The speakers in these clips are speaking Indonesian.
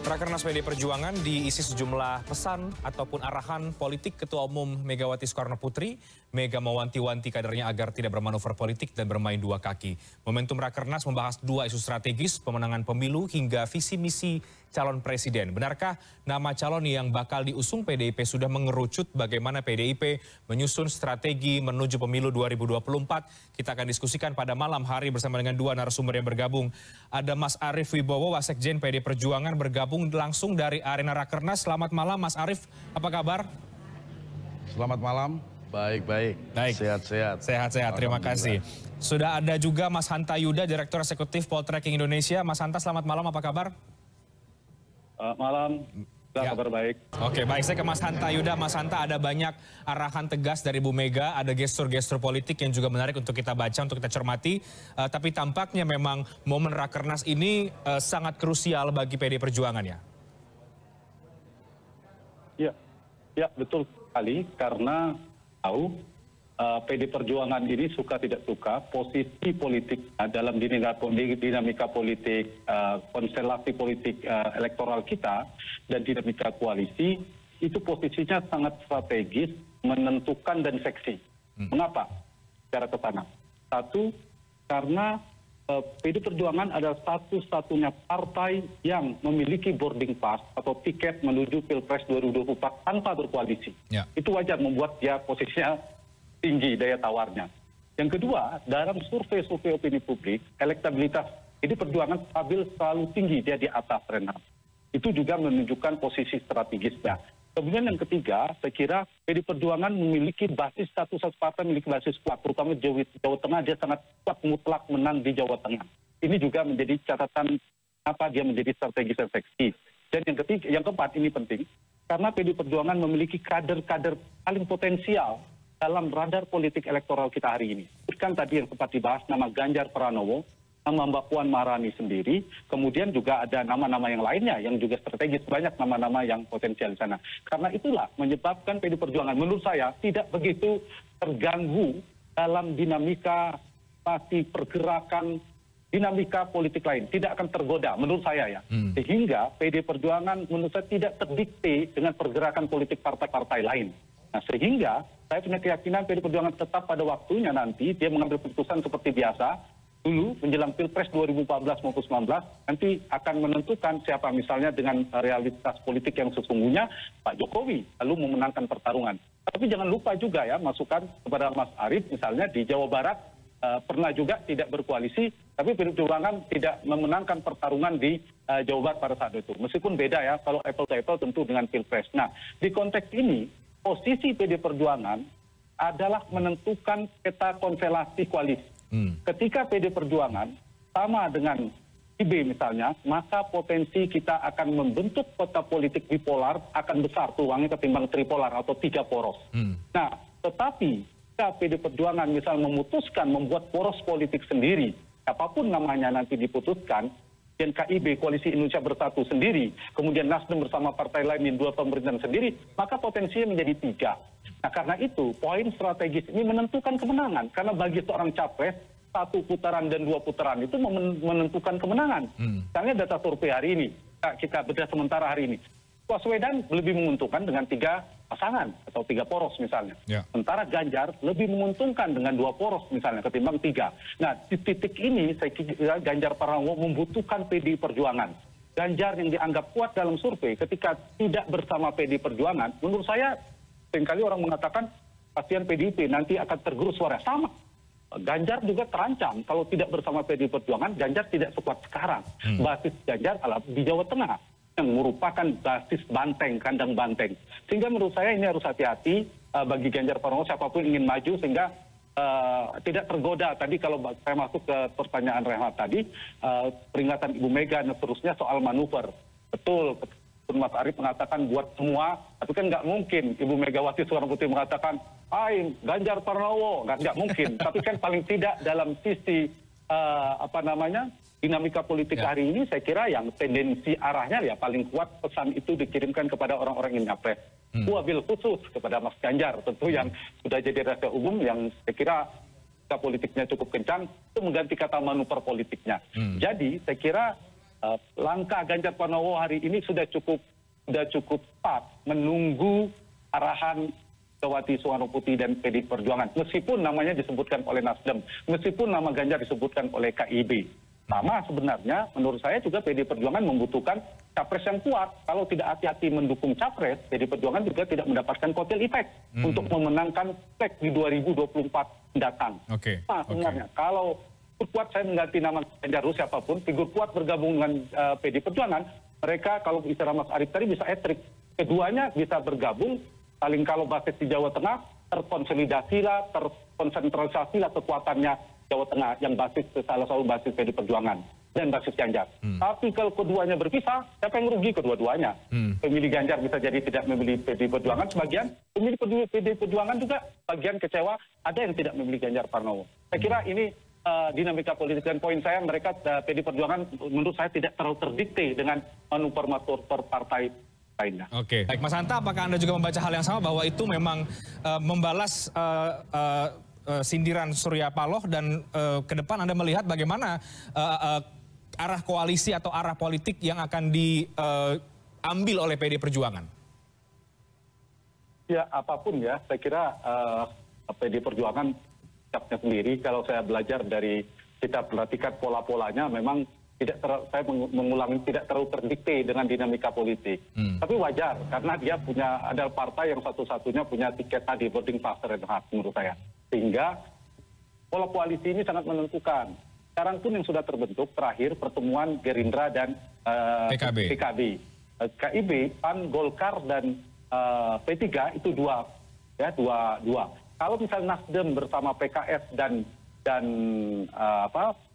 Rakernas PD Perjuangan diisi sejumlah pesan ataupun arahan politik Ketua Umum Megawati Soekarno Putri. Mega mewanti-wanti kadernya agar tidak bermanuver politik dan bermain dua kaki. Momentum Rakernas membahas dua isu strategis, pemenangan pemilu hingga visi misi calon presiden. Benarkah nama calon yang bakal diusung PDIP sudah mengerucut bagaimana PDIP menyusun strategi menuju pemilu 2024? Kita akan diskusikan pada malam hari bersama dengan dua narasumber yang bergabung. Ada Mas Arief Wibowo, Wasekjen PD Perjuangan, bergabung langsung dari arena Rakernas. Selamat malam Mas Arief, apa kabar? Selamat malam, baik. Sehat-sehat. Sehat-sehat, terima kasih. Sudah ada juga Mas Hanta Yuda, Direktur Eksekutif Poltreking Indonesia. Mas Hanta, selamat malam, apa kabar? Malam, kabar baik. Oke, baik, saya ke Mas Hanta Yuda. Mas Hanta, ada banyak arahan tegas dari Bu Mega, ada gestur-gestur politik yang juga menarik untuk kita baca, untuk kita cermati. Tapi tampaknya memang momen Rakernas ini sangat krusial bagi PD Perjuangan ya? Ya, betul sekali, karena tahu PD Perjuangan ini suka tidak suka posisi politik dalam dinamika politik, konstelasi politik elektoral kita dan dinamika koalisi itu posisinya sangat strategis, menentukan dan seksi. Mengapa? Secara ke sana. Satu, karena PD Perjuangan adalah satu-satunya partai yang memiliki boarding pass atau tiket menuju Pilpres 2024 tanpa berkoalisi. Ya. Itu wajar membuat dia posisinya tinggi daya tawarnya. Yang kedua, dalam survei opini publik, elektabilitas PD Perjuangan stabil selalu tinggi, dia di atas Renat. Itu juga menunjukkan posisi strategisnya. Kemudian yang ketiga, saya kira PD Perjuangan memiliki basis, satu-satu partai memiliki basis kuat, terutama Jawa Tengah, dia sangat kuat mutlak menang di Jawa Tengah. Ini juga menjadi catatan apa dia menjadi strategis dan seksi. Dan yang keempat, ini penting, karena PD Perjuangan memiliki kader-kader paling potensial dalam radar politik elektoral kita hari ini. Kan tadi yang sempat dibahas nama Ganjar Pranowo, nama Mbak Puan Maharani sendiri, kemudian juga ada nama-nama yang lainnya yang juga strategis, banyak nama-nama yang potensial di sana. Karena itulah menyebabkan PD Perjuangan menurut saya tidak begitu terganggu dalam dinamika pasti pergerakan dinamika politik lain, tidak akan tergoda menurut saya ya. Sehingga PD Perjuangan menurut saya tidak terdikte dengan pergerakan politik partai-partai lain. Nah, sehingga saya punya keyakinan PD Perjuangan tetap pada waktunya nanti dia mengambil keputusan seperti biasa. Dulu menjelang Pilpres 2014 maupun 2019 nanti akan menentukan siapa misalnya dengan realitas politik yang sesungguhnya Pak Jokowi lalu memenangkan pertarungan. Tapi jangan lupa juga ya masukan kepada Mas Arief misalnya di Jawa Barat pernah juga tidak berkoalisi tapi PD Perjuangan tidak memenangkan pertarungan di Jawa Barat pada saat itu. Meskipun beda ya kalau apple to apple tentu dengan Pilpres. Nah di konteks ini posisi PD Perjuangan adalah menentukan peta konstelasi koalisi. Ketika PD Perjuangan sama dengan IB misalnya, maka potensi kita akan membentuk peta politik bipolar akan besar peluangnya ketimbang tripolar atau tiga poros. Nah, tetapi jika PD Perjuangan misal memutuskan membuat poros politik sendiri, apapun namanya nanti diputuskan, dan KIB Koalisi Indonesia Bersatu sendiri, kemudian Nasdem bersama partai lain di dua pemerintahan sendiri, maka potensinya menjadi tiga. Nah karena itu poin strategis ini menentukan kemenangan, karena bagi seorang capres satu putaran dan dua putaran itu menentukan kemenangan. Misalnya data survei hari ini, kita bedah sementara hari ini, Baswedan lebih menguntungkan dengan tiga pasangan atau tiga poros misalnya. Sementara Ganjar lebih menguntungkan dengan dua poros misalnya ketimbang tiga. Nah di titik ini saya kira Ganjar Pranowo membutuhkan PD Perjuangan. Ganjar yang dianggap kuat dalam survei ketika tidak bersama PD Perjuangan, menurut saya seringkali orang mengatakan pasien PDIP nanti akan tergerus suara. Sama. Ganjar juga terancam kalau tidak bersama PD Perjuangan, Ganjar tidak sekuat sekarang. Basis Ganjar adalah di Jawa Tengah yang merupakan basis banteng, kandang banteng. Sehingga menurut saya ini harus hati-hati bagi Ganjar Pranowo siapapun ingin maju sehingga tidak tergoda. Tadi kalau saya masuk ke pertanyaan Rehat tadi, peringatan Ibu Mega dan seterusnya soal manuver. Betul, Mas Arief mengatakan buat semua, tapi kan nggak mungkin Ibu Megawati Soekarno Putri mengatakan, Ganjar Pranowo, nggak mungkin. Tapi kan paling tidak dalam sisi dinamika politik hari ini, saya kira yang tendensi arahnya ya paling kuat pesan itu dikirimkan kepada orang-orang yang nyapres. Wabil khusus kepada Mas Ganjar, tentu yang sudah jadi rahasia umum yang saya kira politiknya cukup kencang, itu mengganti kata manuver politiknya. Jadi saya kira langkah Ganjar Pranowo hari ini sudah cukup tepat menunggu arahan Megawati Soekarno Putri dan PDI Perjuangan. Meskipun namanya disebutkan oleh Nasdem, meskipun nama Ganjar disebutkan oleh KIB. Sama sebenarnya menurut saya juga PDI Perjuangan membutuhkan capres yang kuat. Kalau tidak hati-hati mendukung capres, PDI Perjuangan juga tidak mendapatkan kotel efek untuk memenangkan plek di 2024 mendatang. Nah sebenarnya kalau figur kuat saya mengganti nama Ganjar siapapun, figur kuat bergabung dengan PDI Perjuangan, mereka kalau istilah Mas Arief tadi bisa hat-trick. Keduanya bisa bergabung, paling kalau basis di Jawa Tengah, terkonsolidasilah, terkonsentrasilah kekuatannya Jawa Tengah yang basis salah satu basis PDI Perjuangan dan basis Ganjar. Tapi kalau keduanya berpisah, siapa yang rugi? Kedua-duanya. Pemilih Ganjar bisa jadi tidak memilih PDI Perjuangan sebagian, pemilih PDI Perjuangan juga bagian kecewa, ada yang tidak memilih Ganjar Pranowo. Saya kira ini dinamika politik, dan poin saya mereka PDI Perjuangan menurut saya tidak terlalu terdikte dengan manuver-manuver partai lainnya. Oke, baik Mas Hanta, apakah Anda juga membaca hal yang sama bahwa itu memang membalas sindiran Surya Paloh, dan ke depan Anda melihat bagaimana arah koalisi atau arah politik yang akan diambil oleh PDI Perjuangan? Ya apapun ya, saya kira PDI Perjuangan sikapnya sendiri. Kalau saya belajar dari kita perhatikan pola-polanya, memang saya mengulangi tidak terlalu terdikte dengan dinamika politik. Tapi wajar karena dia adalah partai yang satu-satunya punya tiket tadi boarding pass menurut saya. Sehingga pola koalisi ini sangat menentukan. Sekarang pun yang sudah terbentuk terakhir pertemuan Gerindra dan PKB. KIB, PAN, Golkar dan P3 itu dua. Kalau misalnya Nasdem bersama PKS dan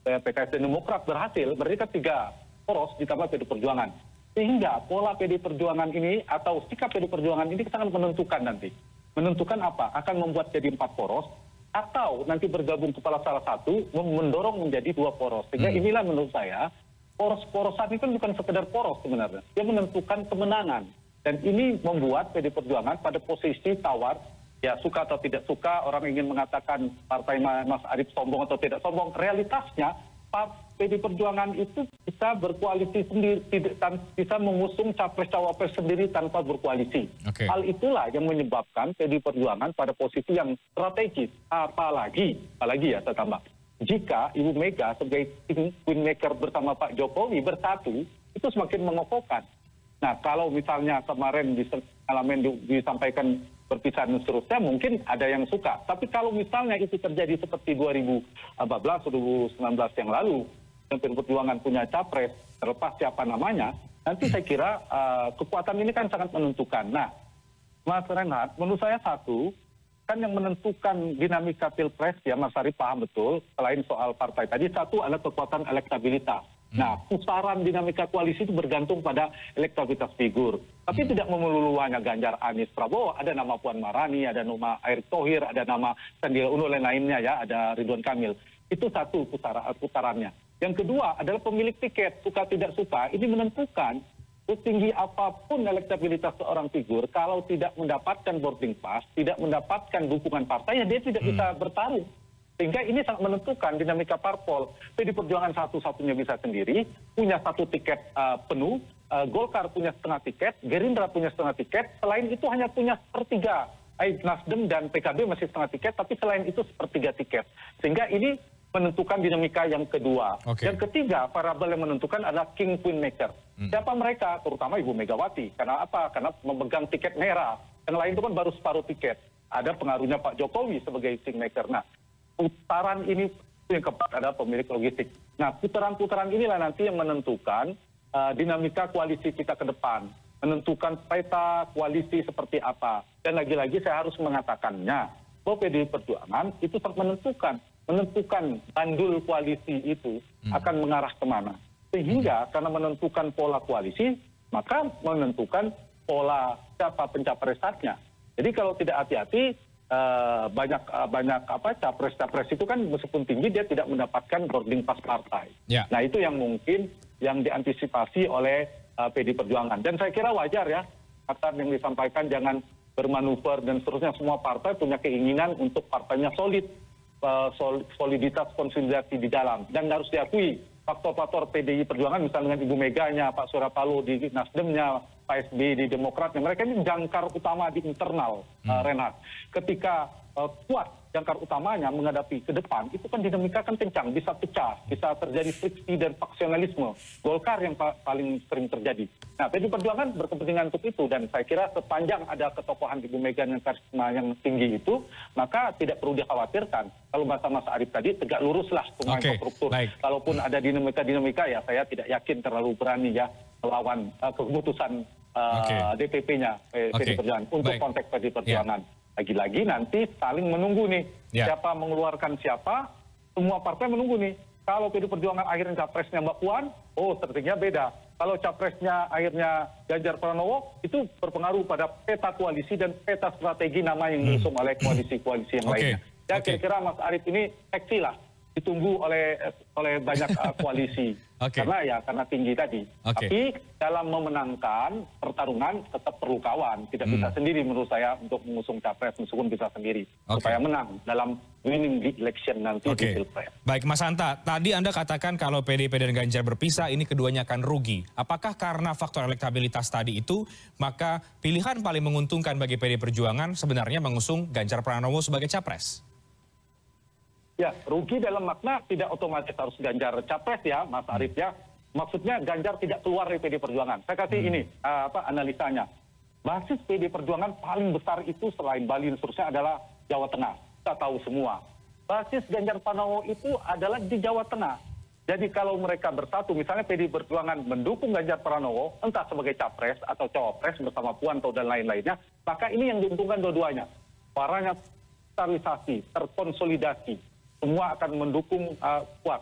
PKS dan Demokrat berhasil, berarti kan 3 poros ditambah PDI Perjuangan. Sehingga pola PDI Perjuangan ini atau sikap PDI Perjuangan ini sangat menentukan nanti. Menentukan apa? Akan membuat jadi 4 poros atau nanti bergabung kepala salah satu mendorong menjadi 2 poros. Sehingga inilah menurut saya poros-porosan ini kan bukan sekedar poros sebenarnya. Dia menentukan kemenangan. Dan ini membuat PDI Perjuangan pada posisi tawar. Ya suka atau tidak suka, orang ingin mengatakan partai Mas Arief sombong atau tidak sombong. Realitasnya PDI Perjuangan itu bisa berkoalisi sendiri, bisa mengusung capres-cawapres sendiri tanpa berkoalisi. Hal itulah yang menyebabkan PDI Perjuangan pada posisi yang strategis. Apalagi ya saya tambah, jika Ibu Mega sebagai queenmaker bersama Pak Jokowi bersatu, itu semakin mengokohkan. Nah kalau misalnya kemarin disampaikan berpisah dan seterusnya, mungkin ada yang suka. Tapi kalau misalnya itu terjadi seperti 2014, 2019 yang lalu, yang PDI Perjuangan punya capres, terlepas siapa namanya, nanti saya kira kekuatan ini kan sangat menentukan. Nah, Mas Renhat, menurut saya satu, kan yang menentukan dinamika Pilpres, ya Mas Arief paham betul, selain soal partai tadi, satu adalah kekuatan elektabilitas. Nah, pusaran dinamika koalisi itu bergantung pada elektabilitas figur. Tapi tidak melulu hanya Ganjar, Anies, Prabowo. Ada nama Puan Maharani, ada nama Erick Thohir, ada nama Sandiaga Uno, dan lainnya ya, ada Ridwan Kamil. Itu satu putarannya. Yang kedua adalah pemilik tiket, suka tidak suka. Ini menentukan setinggi apapun elektabilitas seorang figur, kalau tidak mendapatkan boarding pass, tidak mendapatkan dukungan partai, ya dia tidak bisa bertarung. Sehingga ini sangat menentukan dinamika parpol. PDI Perjuangan satu-satunya bisa sendiri, punya 1 tiket penuh, Golkar punya setengah tiket, Gerindra punya setengah tiket, selain itu hanya punya 1/3. Nasdem dan PKB masih setengah tiket, tapi selain itu 1/3 tiket. Sehingga ini menentukan dinamika yang kedua. Yang ketiga, variabel yang menentukan adalah king queen maker. Siapa mereka? Terutama Ibu Megawati. Karena apa? Karena memegang tiket merah. Yang lain itu kan baru separuh tiket. Ada pengaruhnya Pak Jokowi sebagai king maker. Nah, putaran ini yang keempat adalah pemilik logistik. Nah, putaran-putaran inilah nanti yang menentukan dinamika koalisi kita ke depan. Menentukan peta koalisi seperti apa. Dan lagi-lagi saya harus mengatakannya, bahwa PDI Perjuangan itu menentukan bandul koalisi itu akan mengarah kemana. Sehingga karena menentukan pola koalisi, maka menentukan pola siapa pencapresannya. Jadi kalau tidak hati-hati, banyak capres-capres itu kan meskipun tinggi dia tidak mendapatkan boarding pass partai. Nah itu yang mungkin yang diantisipasi oleh PDI Perjuangan. Dan saya kira wajar ya, kata yang disampaikan jangan bermanuver dan seterusnya. Semua partai punya keinginan untuk partainya solid, soliditas konsolidasi di dalam. Dan harus diakui faktor-faktor PDI Perjuangan, misalnya dengan Ibu Meganya, Pak Surya Paloh di Nasdemnya, Pak SBY di Demokratnya, mereka ini jangkar utama di internal, Renhat. Ketika kuat jangkar utamanya menghadapi ke depan, itu kan dinamika kan kencang, bisa pecah, bisa terjadi friksi dan faksionalisme. Golkar yang paling sering terjadi. Nah, PDI Perjuangan berkepentingan untuk itu, dan saya kira sepanjang ada ketokohan Ibu Mega yang karisma yang tinggi itu, maka tidak perlu dikhawatirkan. Kalau bahasa Mas Arief tadi, tegak luruslah semua infrastruktur. Kalaupun ada dinamika-dinamika, ya saya tidak yakin terlalu berani ya melawan keputusan DPP-nya PDI Perjuangan untuk konteks PDI Perjuangan. Lagi-lagi nanti saling menunggu nih, siapa mengeluarkan siapa, semua partai menunggu nih. Kalau PDI Perjuangan akhirnya capresnya Mbak Puan, strateginya beda. Kalau capresnya akhirnya Ganjar Pranowo, itu berpengaruh pada peta koalisi dan peta strategi nama yang diusung oleh koalisi-koalisi yang lainnya. Ya kira-kira Mas Arief ini seksi lah, ditunggu oleh banyak koalisi. Karena tinggi tadi. Tapi dalam memenangkan pertarungan tetap perlu kawan. Tidak bisa sendiri menurut saya untuk mengusung capres, meskipun bisa sendiri. Supaya menang dalam winning the election nanti di Pilpres. Baik, Mas Hanta, tadi Anda katakan kalau PDIP dan Ganjar berpisah, ini keduanya akan rugi. Apakah karena faktor elektabilitas tadi itu, maka pilihan paling menguntungkan bagi PDI Perjuangan sebenarnya mengusung Ganjar Pranowo sebagai capres? Ya, rugi dalam makna tidak otomatis harus Ganjar capres ya, Mas Arief ya. Maksudnya Ganjar tidak keluar dari PDI Perjuangan. Saya kasih ini analisanya. Basis PDI Perjuangan paling besar itu selain Bali dan seterusnya adalah Jawa Tengah. Kita tahu semua. Basis Ganjar Pranowo itu adalah di Jawa Tengah. Jadi kalau mereka bersatu, misalnya PDI Perjuangan mendukung Ganjar Pranowo, entah sebagai capres atau cawapres bersama Puan atau dan lain-lainnya, maka ini yang diuntungkan dua-duanya. Suaranya stabilisasi, terkonsolidasi. Semua akan mendukung kuat.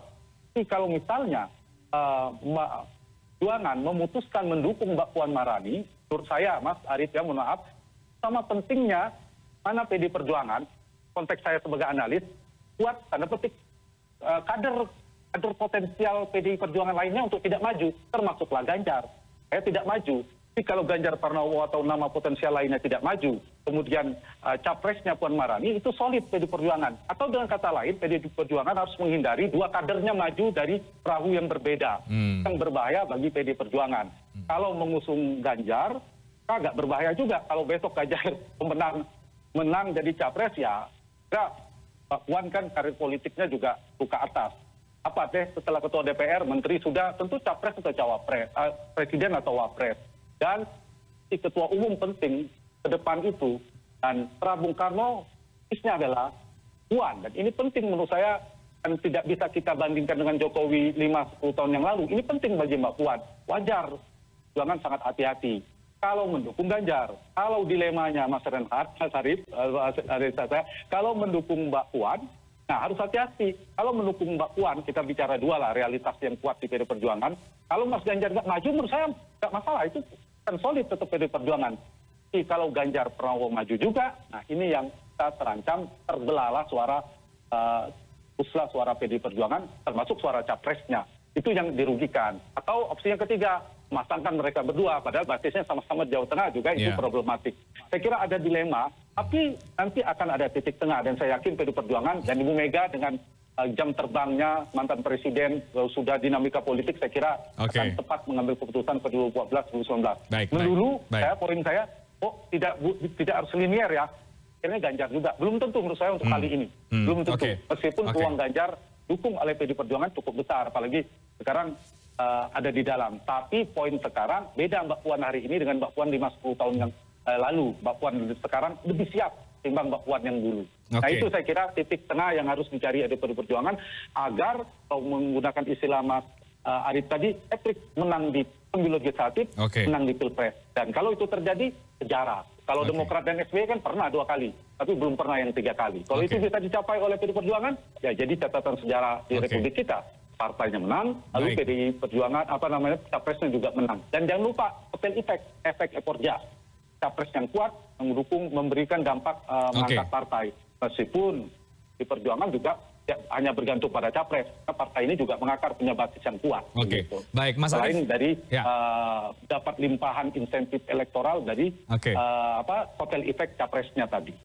Tapi kalau misalnya Perjuangan memutuskan mendukung Mbak Puan Maharani, menurut saya, Mas Arief ya, mohon maaf, sama pentingnya mana PDI Perjuangan, konteks saya sebagai analis, kuat tanda petik kader potensial PDI Perjuangan lainnya untuk tidak maju, termasuklah Ganjar. Saya tidak maju. Tapi kalau Ganjar Pranowo atau nama potensial lainnya tidak maju, kemudian capresnya Puan Maharani, itu solid PDI Perjuangan. Atau dengan kata lain, PDI Perjuangan harus menghindari dua kadernya maju dari perahu yang berbeda, yang berbahaya bagi PDI Perjuangan. Kalau mengusung Ganjar, agak berbahaya juga. Kalau besok Ganjar menang jadi capres, ya Mbak Puan kan karir politiknya juga buka atas. Apa deh setelah ketua DPR, menteri sudah tentu capres atau cawapres, presiden atau wapres. Dan si ketua umum penting ke depan itu, dan Bung Karno, isnya adalah Puan. Dan ini penting menurut saya, dan tidak bisa kita bandingkan dengan Jokowi 5-10 tahun yang lalu. Ini penting bagi Mbak Puan. Wajar, jangan sangat hati-hati. Kalau mendukung Ganjar, kalau dilemanya Mas Renhat, Mas Arief, kalau mendukung Mbak Puan, nah harus hati-hati. Kalau mendukung Mbak Puan, kita bicara dua lah, realitas yang kuat di PDI Perjuangan. Kalau Mas Ganjar nggak maju, menurut saya nggak masalah. Itu kan solid tetap PDI Perjuangan. Tapi kalau Ganjar Pranowo maju juga, nah ini yang kita terancam terbelahlah suara PDI Perjuangan, termasuk suara capresnya. Itu yang dirugikan. Atau opsi yang ketiga, memasangkan mereka berdua, padahal basisnya sama-sama Jawa Tengah juga, itu problematik. Saya kira ada dilema, tapi nanti akan ada titik tengah, dan saya yakin PDI Perjuangan dan Ibu Mega dengan jam terbangnya mantan presiden, sudah dinamika politik, saya kira akan tepat mengambil keputusan ke 2014-2019. Dulu poin saya, tidak harus linier ya, akhirnya Ganjar juga. Belum tentu menurut saya untuk kali ini. Belum tentu. Meskipun peluang Ganjar dukung oleh PDI Perjuangan cukup besar, apalagi sekarang ada di dalam. Tapi poin sekarang beda Mbak Puan hari ini dengan Mbak Puan 5-10 tahun yang lalu. Mbak Puan sekarang lebih siap timbang Mbak Puan yang dulu. Nah itu saya kira titik tengah yang harus dicari dari PDI Perjuangan agar kalau menggunakan istilah Mas Arief tadi, menang di pemilu legislatif, menang di Pilpres. Dan kalau itu terjadi, sejarah. Kalau Demokrat dan SBY kan pernah 2 kali, tapi belum pernah yang 3 kali. Kalau itu bisa dicapai oleh PDI Perjuangan, ya jadi catatan sejarah di Republik kita. Partainya menang, lalu PDI Perjuangan, capresnya juga menang. Dan jangan lupa, kotel efek ekor jas. Capres yang kuat, mendukung, memberikan dampak mengangkat partai. Meskipun di Perjuangan juga hanya bergantung pada capres. Partai ini juga mengakar, punya basis yang kuat. Gitu. Baik, Mas Arief. Selain dari dapat limpahan insentif elektoral dari kotel efek capresnya tadi.